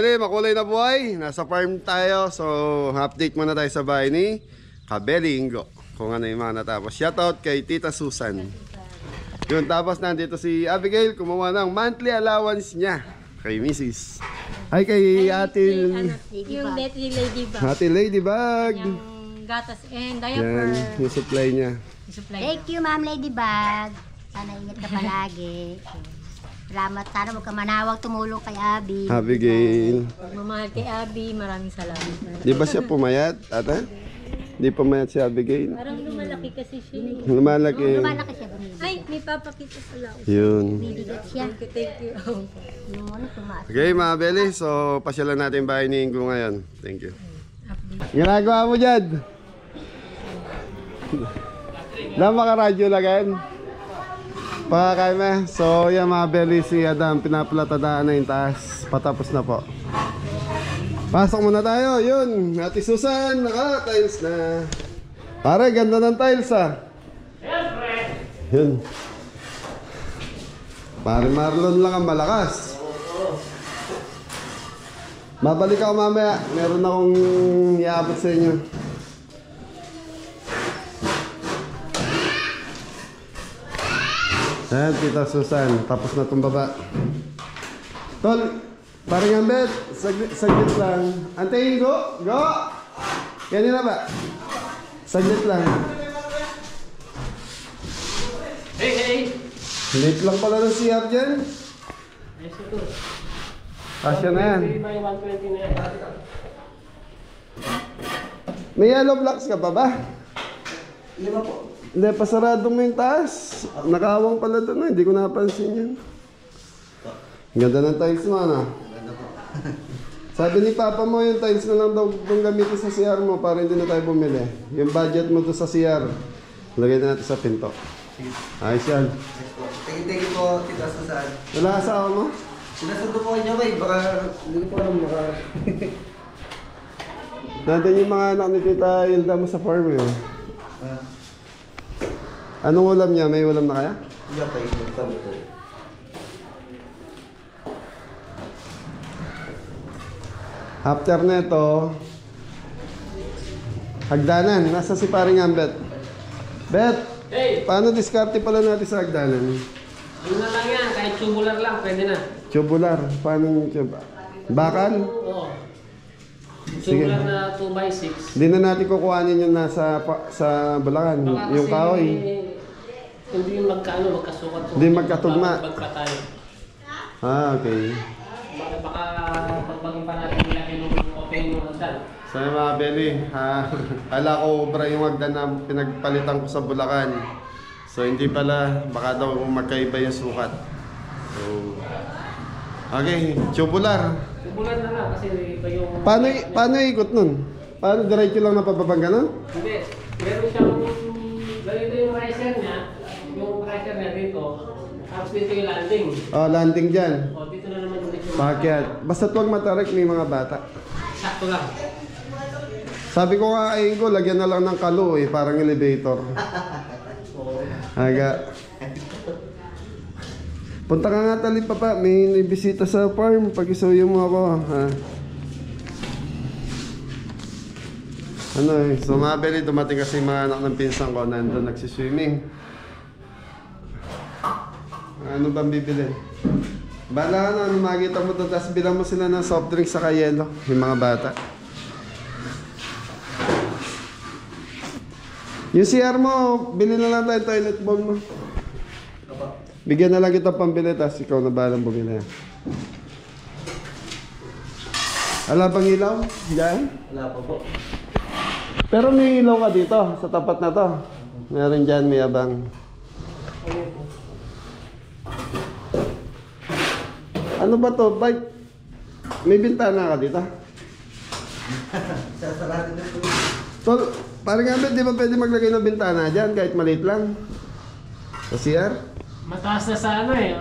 Beli, makulay na buhay. Nasa farm tayo. So, update muna tayo sa bahay ni Kabelingo. Kung ano yung mga natapos. Shoutout kay Tita Susan. Yun, tapos nandito si Abigail. Kumuha ng monthly allowance niya. Kay Mrs. Ay, kay Ate... Yung Betty Ladybug. Ate Ladybug. Yung gatas and diaper. Yan, yung supply niya. Thank you, Ma'am Ladybug. Sana ingat ka palagi. Salamat. Sana huwag ka manawag tumulong kay Abby. Abigail. Pagmamahal kay Abby, maraming salamat. Di ba siya pumayat, ate? Di pumayat si Abigail. Parang lumalaki kasi siya. Lumalaki. Lumalaki siya. Ay, may papakita pala. Yun. Bibigat siya. Thank you. Yung ano, tumaas. Okay, mga Beli. So, pasyalan natin bahay ni Ingo ngayon. Thank you. Ginagawa mo dyan? Lang makaradyo lagyan. Pakakaime. So, yan mga Beli, si Adam, pinapalatadaan na yung taas. Patapos na po. Pasok muna tayo. Yun, Ate Susan, naka-tiles na. Pare, ganda ng tiles ah. Yun. Pare Marlon lang ang malakas. Mabalik ako mamaya. Meron akong iabot sa inyo. Ayan, Tita Susan. Tapos na itong baba. Tol, parang ambet. Saglit lang. Antayin, go! Go! Ganyan na ba? Saglit lang. Hey, hey! Late lang pala ng CR dyan. Kasya na yan. May yellow blocks ka pa ba? Hindi ba po? Hindi, pasarado mo yung taas. Nakawang pala doon. Hindi ko napansin yan. Ganda ng tiles mo, ano? Sabi ni Papa mo, yung tiles na lang daw kung gamitin sa CR mo para hindi na tayo bumili. Yung budget mo doon sa CR, lagay na natin sa pinto. Ayos yan. Thank you po, Tita Susan. Wala asawa mo? Sinasundo po kayo ba? Baka hindi ko alam baka... Nandun yung mga anak ni Tita Hilda mo sa farm eh. Anong ulam niya? May ulam na kaya? Hindi ako kayo. After neto, hagdanan. Nasa si paring Ambet. Bet! Hey! Paano diskarte pala natin sa hagdanan? Ano na lang yan, kahit tubular lang, pwede na. Tubular. Paano yung bakal? Oo. Sige. Tubular na 2x6. Hindi na natin kukuhanin yung nasa sa Bulacan. Baka Yung kasi kahoy. hindi yung magkasukat. Hindi magkatugma. Magpatay. Ah, okay. Baka pagbagin pa natin nilaki nung open yung hagdan. Sa mga Beli, ala ko obra yung hagdan na pinagpalitan ko sa Bulacan. So hindi pala, baka daw magkaiba yung sukat. So, okay, tubular. Tubular na lang kasi iba yung... Paano ikot nun? Paano diretso lang napababang ganun? Hindi. Meron siyang... Ganito yung riser niya. Yung riser niya dito. Tapos dito yung landing. Oh, landing dyan. O, dito na naman ulit yung... Pakyat. Basta tuwag matarik, may mga bata. Sakto lang. Sabi ko nga ay ko, lagyan na lang ng kalo eh, parang elevator. Aga. Punta ka nga tali papa, may bisita sa farm, pag-isuyo mo ako. Ha? Ano eh, so mga Beli, dumating kasi mga anak ng pinsan ko, nandun nagsiswimming. Ano bang bibili? Bala ka na, makikita mo doon, tapos bilang mo sila ng soft drinks sa yelo, yung mga bata. Yung CR mo, bili na lang tayo toilet bowl mo. Bigyan na lang kita pambili, tapos ikaw na balang bumili. Wala bang ilaw? Diyan? Wala pa po. Pero may ilaw ka dito, sa tapat na to. Meron dyan, may abang. Ano ba to? Bike? May bintana ka dito? Sasarado na po. Tol, parang Ambet, di ba pwede maglagay ng bintana dyan kahit maliit lang? Sa CR? Mataas na sa ano eh.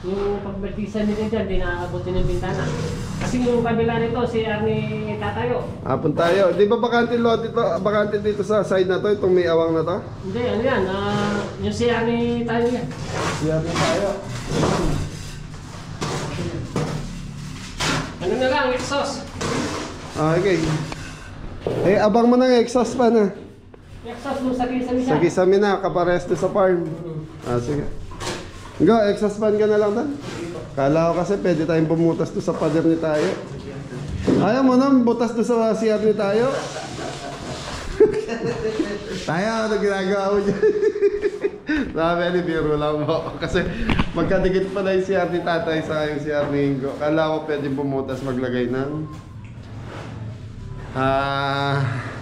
Yung pagbertisan nila dyan, di nakakabuti ng bintana. Kasi yung kabila nito, si Arnie tatayo. Hapon tayo. Di ba bakante dito sa side na to, itong may awang na to? Hindi, ano yan. Yung si Arnie tayo yan. CR na tayo. Ano na lang, exhaust. Okay. Eh, abang mo ng exhaust pa na. Exhaust mo sa kisame siya. Sa kisame na, kaparesto sa farm. Sige. Go, exhaust fan ka na lang dan. Kala ko kasi pwede tayong bumutas to sa pader ni tayo. Ayaw mo na, butas to sa CR ni tayo. Tayo, ano ginagawa mo dyan? Sabi, biro lang mo. Kasi magkadikit pala yung CR ni tatay sa yung CR ni Ingo. Kala ko pwede bumutas maglagay ng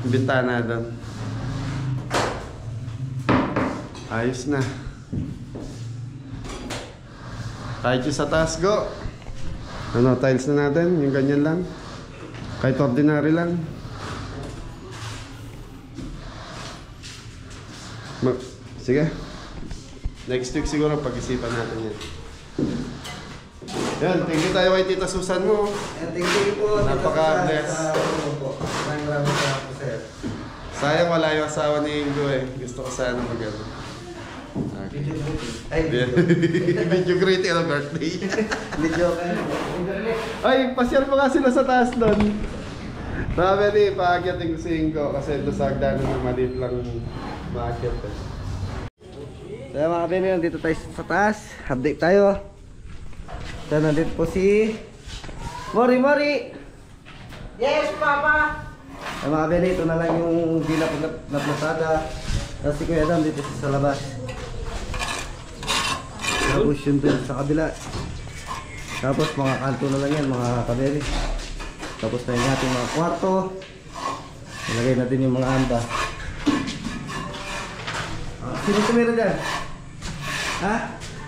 bintana doon. Ayos na. Kahit yung sa taas, go. Ano, tiles na natin, yung ganyan lang. Kahit ordinary lang. Sige. Next week siguro pag-isipan natin yan. Yan, thank you tayo kay Tita Susan mo. And thank you po. Napaka-bless. Maraming salamat po, sir. Sayang wala yung asawa ni Ingo eh. Gusto ko sana mag-ano. Video greeting. Ay, Video greeting on birthday. video kayo. Ay, pasyal mo nga sila sa taas doon. Sabi ni, paakyatin ko si Ingo kasi doon sa hagdanan ng maliit lang maakyat eh. So mga kabini, nandito tayo sa taas. Update tayo. So nandito po si Mori! Yes, Papa! So mga kabini, ito na lang yung di na plasada. Tapos si Kuya Adam dito sa labas. Tapos yun dun sa kabila. Tapos mga kanto na lang yan mga kabini. Tapos na yung ating mga kwarto. Ilagay natin yung mga anda. Sino tumira dyan? Ha?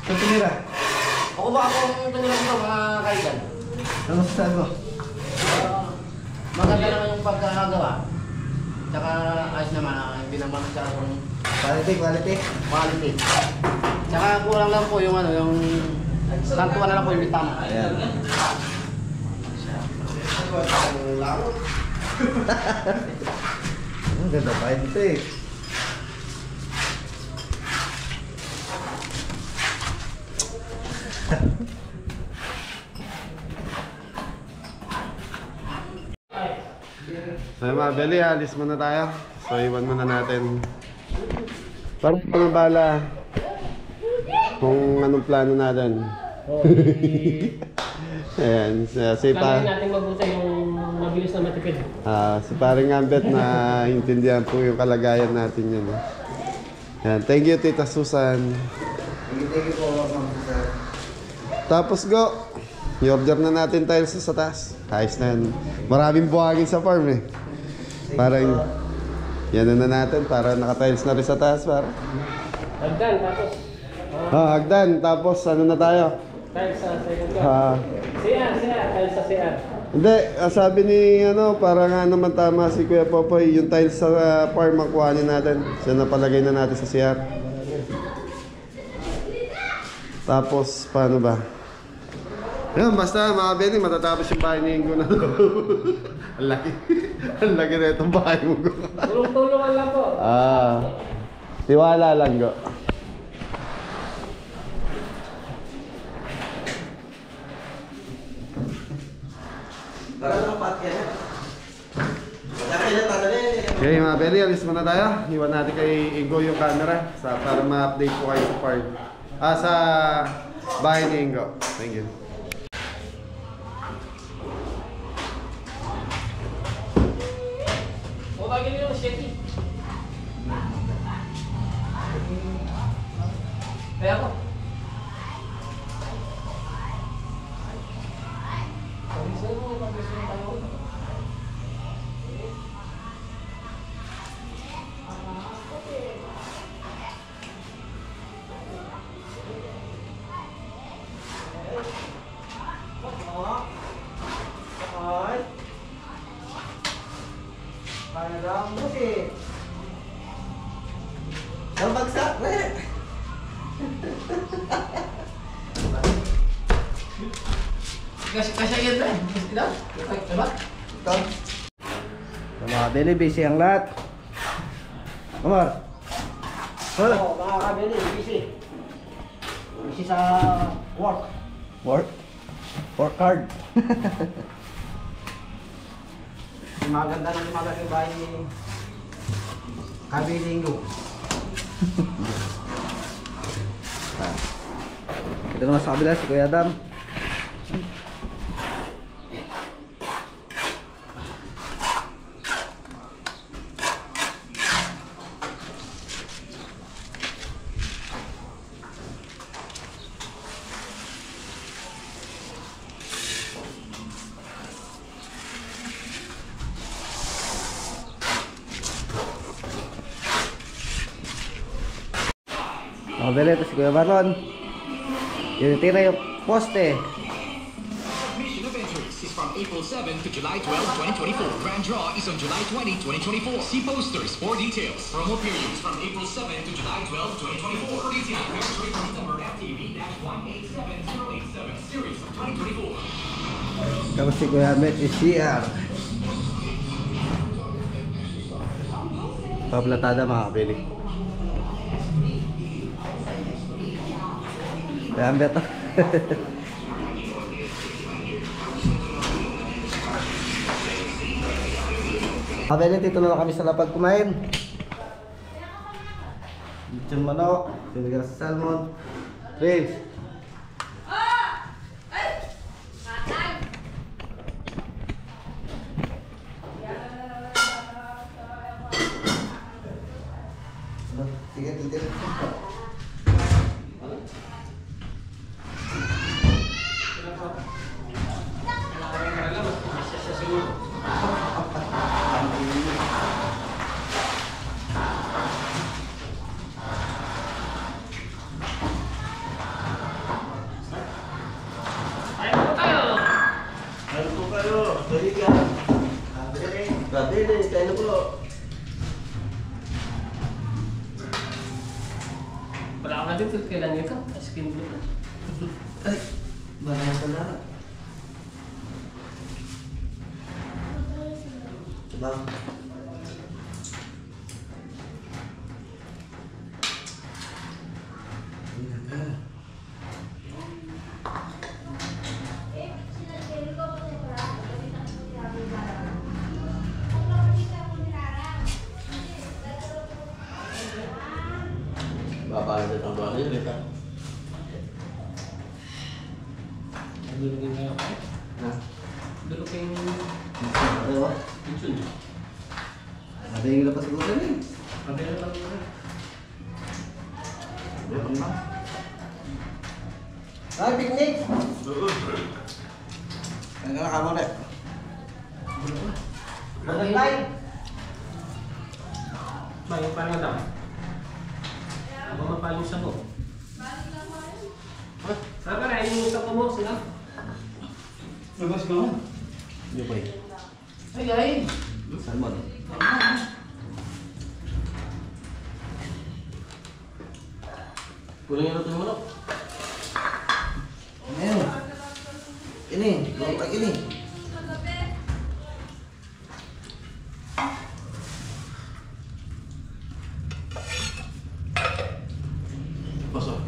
Sino tumira? Ako ba akong tumira dito mga kaigan? Ano sasabi mo? Maganda naman yung pagkakagawa. Tsaka ayos naman, hindi naman masyadong Quality. quality. Tsaka kulang lang po yung ano, yung kantuan na lang po yung bitama. Ayan. Ang ganda pa dito eh. So mga Beli, alis muna tayo. So iwan muna natin. Parang pangabala kung anong plano natin. Ayan, si Kailangan natin mabuti yung mabilis na matipid. si paring Ambet na intindihan po yung kalagayan natin yun. Ayan, thank you Tita Susan. Thank you po, Ma'am Sir. Tapos go, i-order na natin tiles sa taas. Ayos na yan. Maraming buhangin sa farm eh. Parang, yan na natin para naka-tiles na rin sa taas. Hagdan, tapos Hagdan, tapos ano na tayo? tiles sa second floor. CR, tiles sa CR. Hindi, sabi ni para nga naman tama si Kuya Popoy, yung tiles sa farm makuhanin natin. Siya napalagay na natin sa CR. Tapos, paano ba? Yan, basta mga Benny, matatapos yung bahay ni Ingo na to. Ang laki. Ang laki na itong bahay mo. Tulong-tulungan lang po. Tiwala lang, go. Okay mga Benny, alis muna tayo. Iwan natin kay Ingo yung camera para ma-update po kayo sa farm. Sa bahay ni Ingo. Thank you. Bagay niyo yung shitty. Kaya ako. Parang kasi. Nabagsak na eh. Kasi yan na eh. Diba? Ito. So, mga Beli, busy ang lahat. Omar. Wala. Oo, mga kabili, busy. Busy sa work. Work? Work hard. Maganda na lumagat yung bahay ni Kabilinggo. Ito naman sa kabila si Kuya Adam. Kabila ito si Kuya Baron. Yung tira yung poste. Submission of entries is from April 7 to July 12, 2024. Grand draw is on July 20, 2024. See posters for details. Promo periods from April 7 to July 12, 2024. For details, registration number FTV-187087 series of 2024. Tapos si Kuya Met is CR. Paplatada mga kabili. Kaya beto. Kabili, dito na lang kami sa lapag kumain. Lechon manok, sinigang sa salmon. Ribs. Sige, titir. Kabili, tayo po. Wala ka dito, kailan nito? Skin blue. Ay, banang pala. Bang. Bapak ada tambahan aja deh, Kak. Dulugin kayo ako. Nah, Dulugin ada apa? Lechon. Ada yang lepas sebutan nih. Ada yang lang yun. Ay, picnic. Ang kala kamu deh. Magantay. May parang adam. Ako mapaling sa mo. Saan ka rin yung usap mo sila? Labas ka man. Yo boy. Ay, guys. Salmon. Kulang yung luto yung manok. Ayo. Ini, belum lagi ini. Pasok.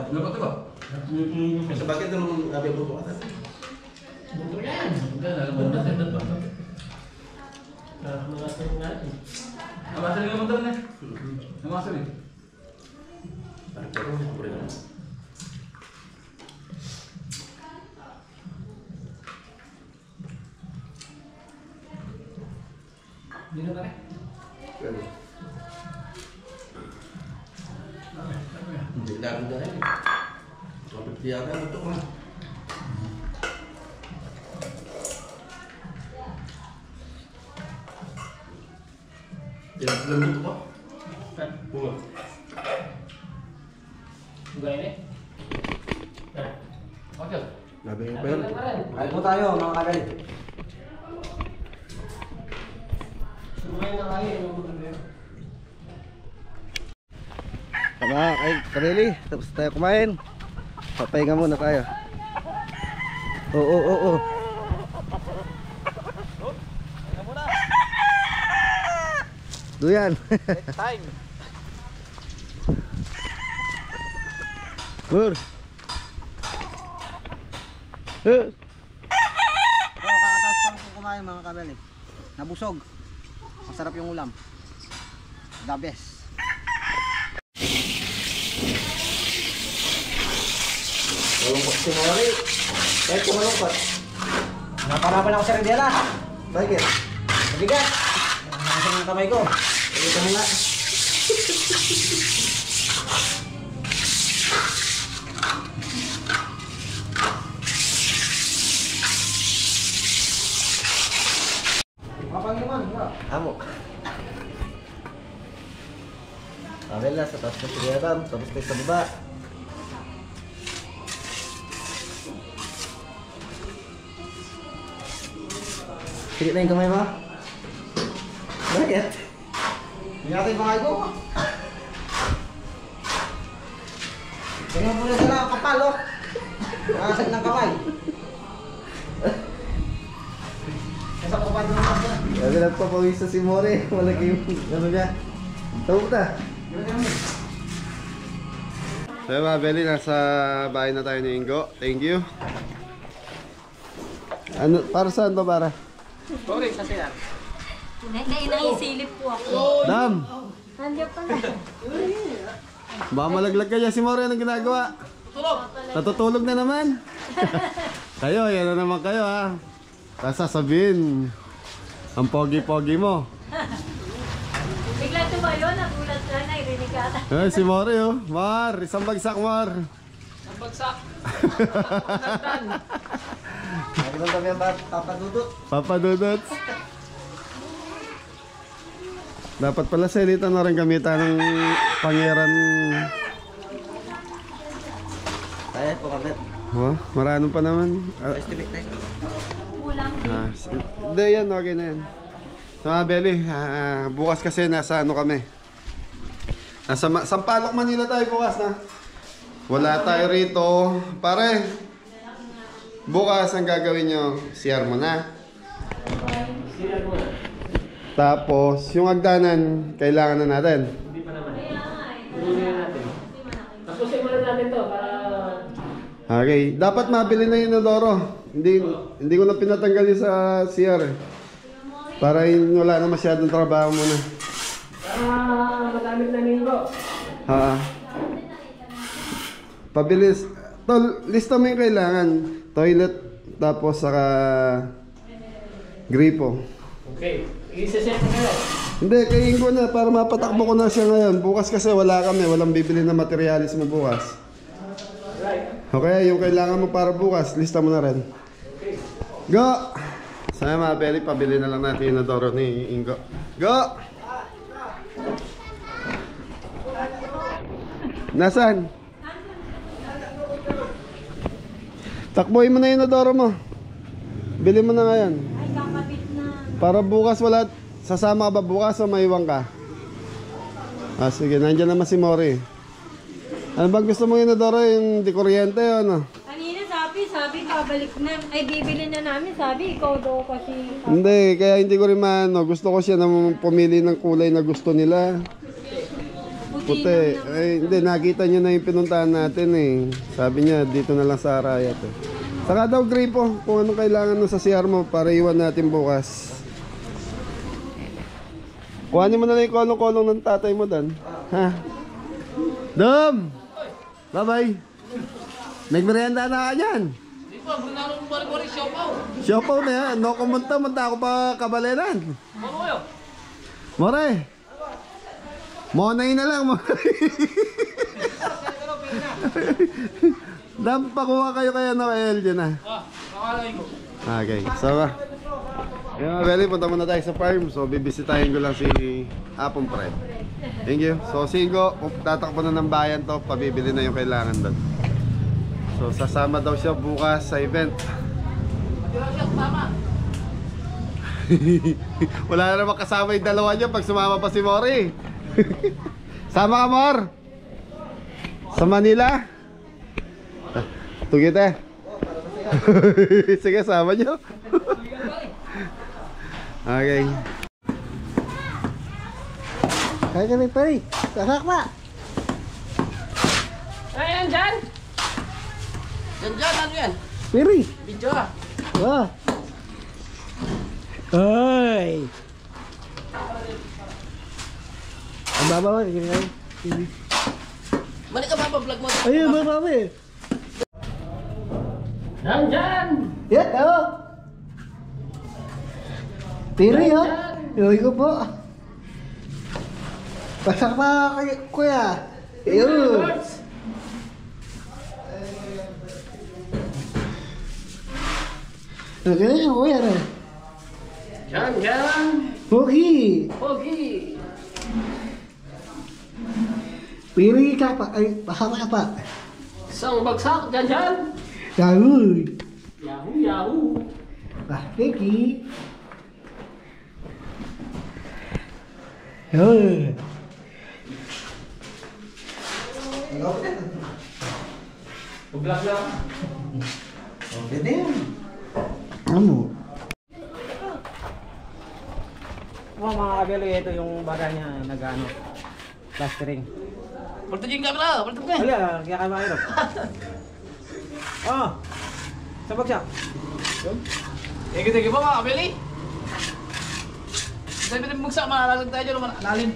Dapat ba? Sa bakit nung abi buto ka? Buto yan. Hindi na, alam na sila ba? Mga sila nga. Namasan nga motor na. Namasan eh. Pero ko rin. Hindi na pare. Pwede. Hindi lang dahil. Kapit dia kan untuk mah. Dia belum tutup kok. Kan? Bunga. Juga ini. Kan? Oke. Gabi yung pel. Kemarin. Kain po tayo mga kabel. Semua Kumain na kayo. Tama, ay, Kareli, tapos tayo kumain. Papahinga muna tayo. Oo. Duyan. Time. Bur. Kakataas pa lang kumain mga kabel. Nabusog. Masarap yung ulam. The best. Malungkot si Mori. Kahit kumalungkot. Naparapan ako sa Riviera. Bakit? Mabigat. Nakasang ng kamay ko. Ito mo nga. Mapangiman. Amo. Amin lang, sa taas na si Adam, tapos tayo sa baba. Sige na yung kamay mo? Bakit? Hindi natin yung kamay ko. Tingnan mo na sila ang kapal, oh. Nakasag ng kamay. Nasa kapal na naman siya. Sabi lang pa pawisa si More, malaki yung ano niya. Tawag ta. So mga Beli, nasa bahay na tayo ni Ingo. Thank you. Ano, para saan to para? Sorry, sa siya. Naisilip po ako. Dam! Nandiyan pala. Baka malaglag kaya si More, anong ginagawa? Natutulog na naman. Kayo, yan na naman kayo ha. Tapos sasabihin, ang pogi-pogi mo. Bigla tumayo, nagulat na, nairinig ata. Eh, si More oh. Mar, isang bagsak Mar. Ang bagsak. Lagi lang kami ang papadudot. Papadudot. Dapat pala sa elita na rin gamitan ng pangeran. Tayo po kami. Oh, marano pa naman. Estimate tayo. Kulang. Hindi yan, okay na yan. So mga Beli, bukas kasi nasa ano kami. Nasa Sampaloc, Manila tayo bukas na. Wala tayo rito. Pare, bukas ang gagawin nyo, CR mo na. Siya mo na. Tapos, yung hagdanan, kailangan na natin. Hindi pa naman. Tuloy na natin. Tapusin muna natin to para... Okay, dapat mabili na yung inodoro. Hindi ko na pinatanggal yung sa CR eh. Para wala na masyadong trabaho muna. Magamit na nito. Ha. Pabilis. Tol, lista mo yung kailangan. Toilet, tapos saka gripo. Okay. Isa-set na kayo. Hindi, kayin ko na para mapatakbo ko na siya ngayon. Bukas kasi wala kami, walang bibili na materialis mo bukas. Right. Okay, yung kailangan mo para bukas, lista mo na rin. Go! Sana mga Beli, pabili na lang natin yung inodoro ni Ingo. Go! Nasaan? Takbuhin mo na yung inodoro mo. Bili mo na ngayon. Ay, kakabit na. Para bukas wala, sasama ka ba bukas o maiwan ka? Ah, sige, nandiyan naman si Mori. Ano bang gusto mo yung inodoro, yung di kuryente o ano? Kanina sabi, babalik na. Ay, bibili na namin. Sabi, ikaw daw kasi. Hindi, kaya hindi ko rin maano. Gusto ko siya na pumili ng kulay na gusto nila. Puti. Ay, hindi, nakita niyo na yung pinuntahan natin eh. Sabi niya, dito na lang sa Arayat eh. Saka daw gripo, kung anong kailangan mo sa CR mo para iwan natin bukas. Kuhanin mo na lang yung kolong-kolong ng tatay mo dan. Ha? Dom! Bye-bye! Nagmerienda na ka dyan. Di ba, bunaro mo bari-bari siopaw. Siopaw na yan. No kumunta, munta ako pa kabalenan. Ano kayo? More! Monay na lang, Monay. Dam, pakuha kayo kaya na LJ na. Nakalagay ko. Okay, so yung mga Beli, punta muna tayo sa farm. So, bibisitahin ko lang si Apong Fred. Thank you. So, Singo, tatakbo na ng bayan to. Pabibili na yung kailangan doon. So, sasama daw siya bukas sa event. Wala na naman kasama yung dalawa niya pag sumama pa si Mori. Sama ka, Mor? Sa Manila? Tugit eh. Sige, sama niyo. Okay. Kaya ka rin, Pari. Tasak pa. Ayan dyan! Diyan, ano yan? Pari. Video ah. Wah. Ay. Ang baba mo, gini kayo. Balik ka ba vlog mo? Ayun, baba mo eh. Yan dyan! Yan, ako. Piri, oh. Iloy ko po. Pasak pa, kuya. Ayun. Ganun yung kuya na. Yan, yan! Pogi. Pogi! Piri ka pa. Ay, pasak ka pa. Isang bagsak, dyan, dyan! Yahoo. Yahoo, yahoo! Ah, Piki. Yun. Pag-vlog lang. Okay din. Ano? Mga kabelo, ito yung baga niya nag-ano. Plastering. Pultugin ka pala, pultugin. Wala, kaya kayo makahirap. Oh, sabag siya. Tigil-tigil pa mga kabelo eh. Sabi natin bumagsak, malalag tayo dyan, malalim.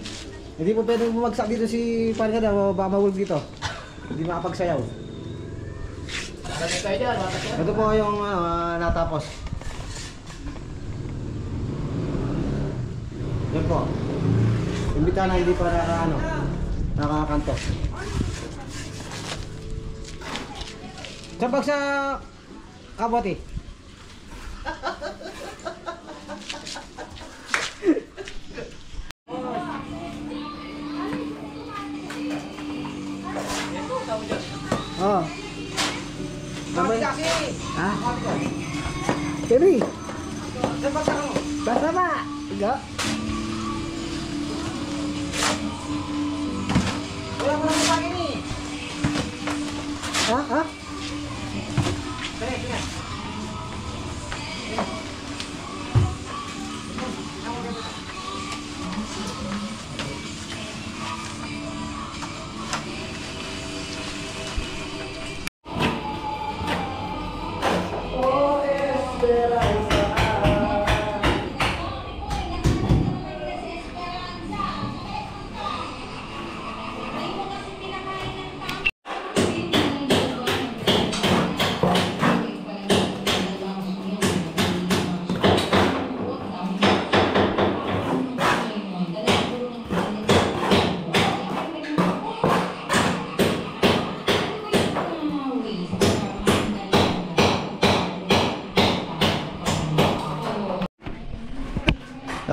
Hindi po pwedeng bumagsak dito si Parga daw, baka mahulog dito. Hindi makapagsayaw. Malalag tayo dyan, malalag tayo. Ito po yung natapos. Yan po. Imbita na hindi pa nakakanto. Sabag sa kabote. Oh. Mami kasi! Ha? Peri. Sabag sa kamo. Basta ba? Tiga. Wala mo lang kapagin eh. Ha? Ha? Sige, sige.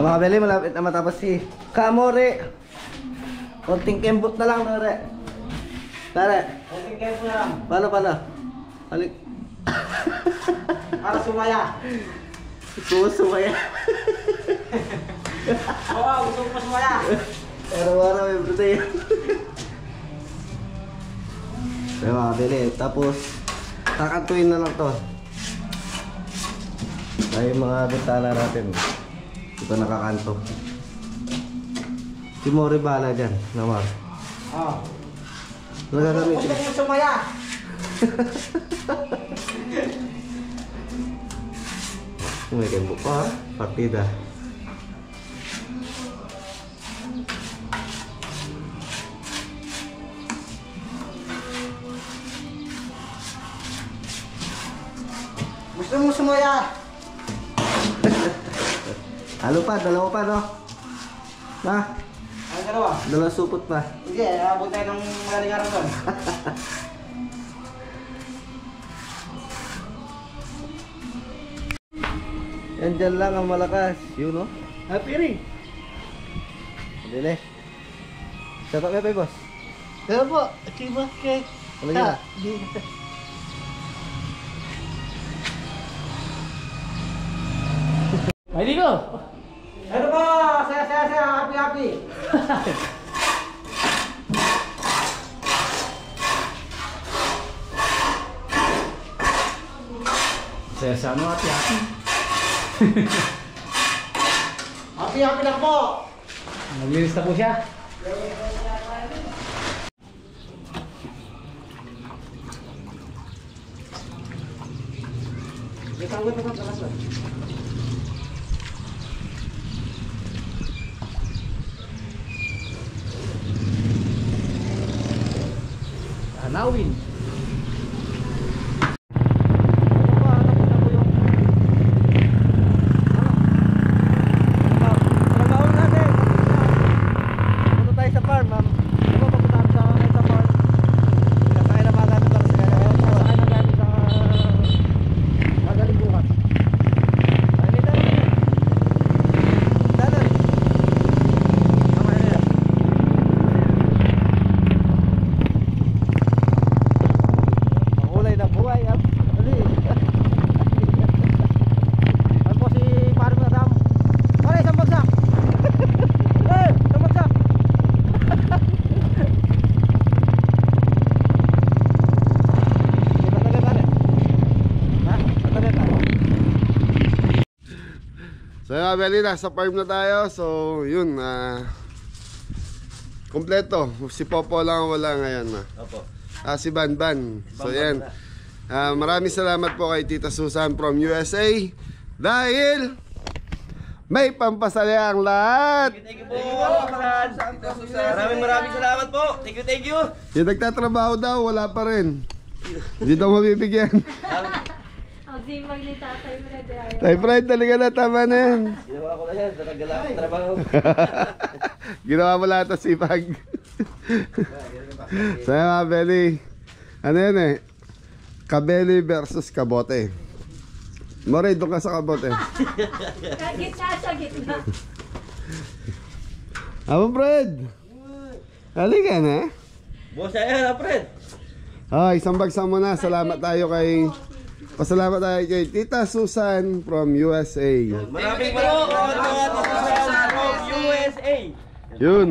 Mga kabeli, malapit na matapos si Kamore. Konting kembot na lang, Tare. Tare. Konting kembot na lang. Paano? Halik. Para sumaya. Sumaya. Oo, gusto ko pa sumaya. Araw-araw may protein. Kaya mga kabeli, tapos kakantuin na lang to. Ay mga bintana natin. Ito nakakanto. Si Mori bala dyan, Namar. Oo. Ano gagamitin? Gusto ko sumaya. May kembo pa, partida. Gusto mo sumaya. Halo pa, dalawa pa, no? Na, Ang dalawa. dalawa supot pa. Hindi, abot tayo ng malaling araw doon. Yan dyan lang ang malakas. Yun, no? Happy ring. Dili. Shout out kay boss. Kaya po, kiba kay. Ano yun? Ay, di ko! Saya sa ano, hati-hati. Happy na po! Naglinis na po siya. Hanawin. So yun, Beli, nasa farm na tayo. So yun, kompleto. Si Popo lang wala ngayon. Opo. Si Banban. So yan, maraming salamat po kay Tita Susan from USA. Dahil may pampasaya ang lahat. Thank you po. Maraming salamat po. Thank you. Yung nagtatrabaho daw, wala pa rin. Hindi daw mabibigyan. Ang simag ni Tatay Fred. Tay Fred, talaga na, tama na yan. Ginawa ko na yan. Natagala akong trabaho. Ginawa mo lahat ng sipag. So yun, mga Beli. Ano yan eh? Kabeli versus kabote. Moray, doon ka sa kabote. Gitna sa gitna. Abo, Fred. Halika na. Boss yan, Fred. Isang bagsa muna. Salamat tayo kay... Pasalamat tayo kay Tita Susan from USA. Maraming salamat from USA. Yun.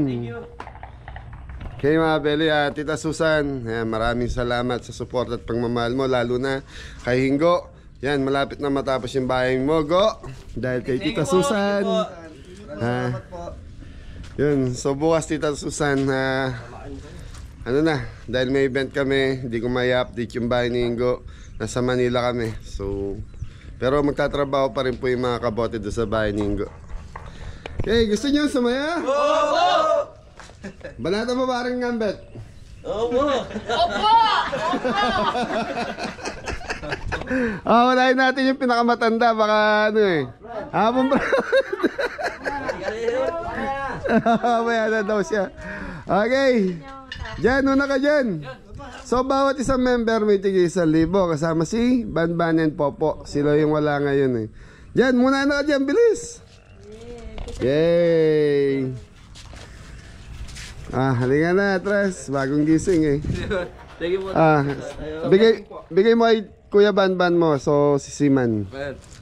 Kay mga Beli, Tita Susan, maraming salamat sa support at pagmamahal mo, lalo na kay Hingo. Yan, malapit na matapos yung bahay mo, Go. Dahil kay Tita Susan. Yun, so bukas Tita Susan, ano na, dahil may event kami, hindi ko may update yung bahay ni Hingo. Nasa Manila kami. So, pero magtatrabaho pa rin po yung mga kabote doon sa bahay ni Hingo. Okay, gusto niyo sumaya? Opo! Banata mo ba rin ngambet? Opo! Unahin natin yung pinakamatanda. Baka ano eh. Hapon bro. Maya na daw siya. Okay. Diyan, una ka dyan. So bawat isang member may tigil 1,000 kasama si Banban and Popo. Sila yung wala ngayon eh. Diyan, muna na ka dyan, bilis. Yay! Halika na, Tres. Bagong gising eh. Thank you po. Bigay mo ay Kuya Banban mo, so si Siman.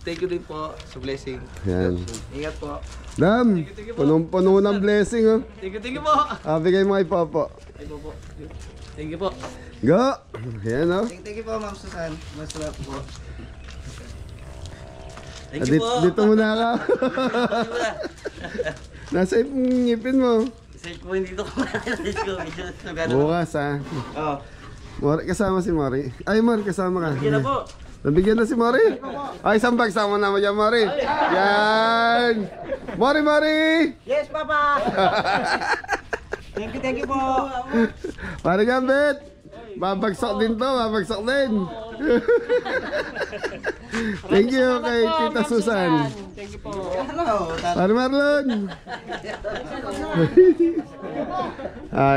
Thank you din po sa blessing. Yan. Ingat po. Dam, punong-puno ng blessing oh. Thank you po. Bigay mo kay Popo. Thank you po. Go! Yan oh. Thank you po, Ma'am Susan. Masarap po. Dito muna ka. Nasa yung ngipin mo. Safe po, hindi ito ko. Bukas ha. Oo. Mori, kasama si Mori. Ay, Mori, kasama ka. Sige na po. Nabigyan na si Mori. Ay, isang bag, sama na mo dyan, Mori. Yan! Mori, Mori! Yes, Papa! Thank you po. Pare Gambit! Babagsak din to, babagsak din. Thank you kay Tita Susan. Thank you po. Pare Marlon.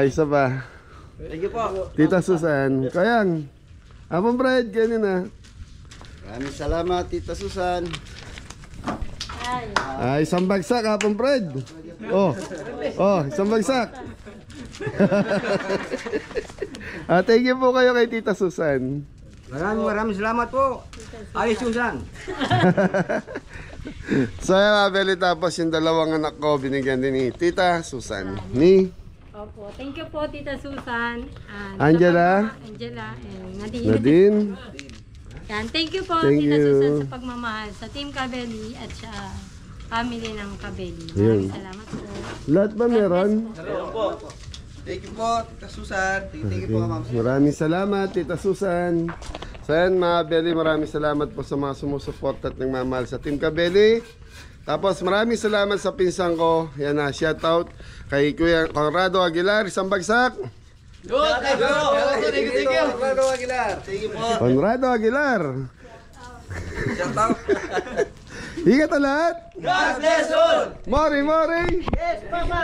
Isa pa. Thank you po. Tita Susan. Kayang. Apong Brad, ganyan na. Maraming salamat, Tita Susan. Isang bagsak, Apong Brad. Isang bagsak. Thank you po kayo kay Tita Susan. Maraming salamat po. Ay, Susan. So yan mga Beli, tapos yung dalawang anak ko binigyan din ni Tita Susan. Ni Opo. Thank you po, Tita Susan. And Angela. Angela and Nadine. Nadine. Yan. Thank you po, Thank Tita you. Susan, sa pagmamahal sa Team Kabeli at sa family ng Kabeli. Ayun. Maraming salamat po. Lahat ba meron? Thank you po, Tita Susan. Thank you po, ma'am. Maraming salamat, Tita Susan. So yan mga Beli, maraming salamat po sa mga sumusuporta at nagmamahal sa Team Kabeli. Tapos maraming salamat sa pinsan ko. Yan na, shout out kay Kuya Conrado Aguilar, isang bagsak. Thank you. Conrado Aguilar. Thank you po. Conrado Aguilar. Shout out. Ingat na lahat. God bless all. Mori, mori. Yes, Papa.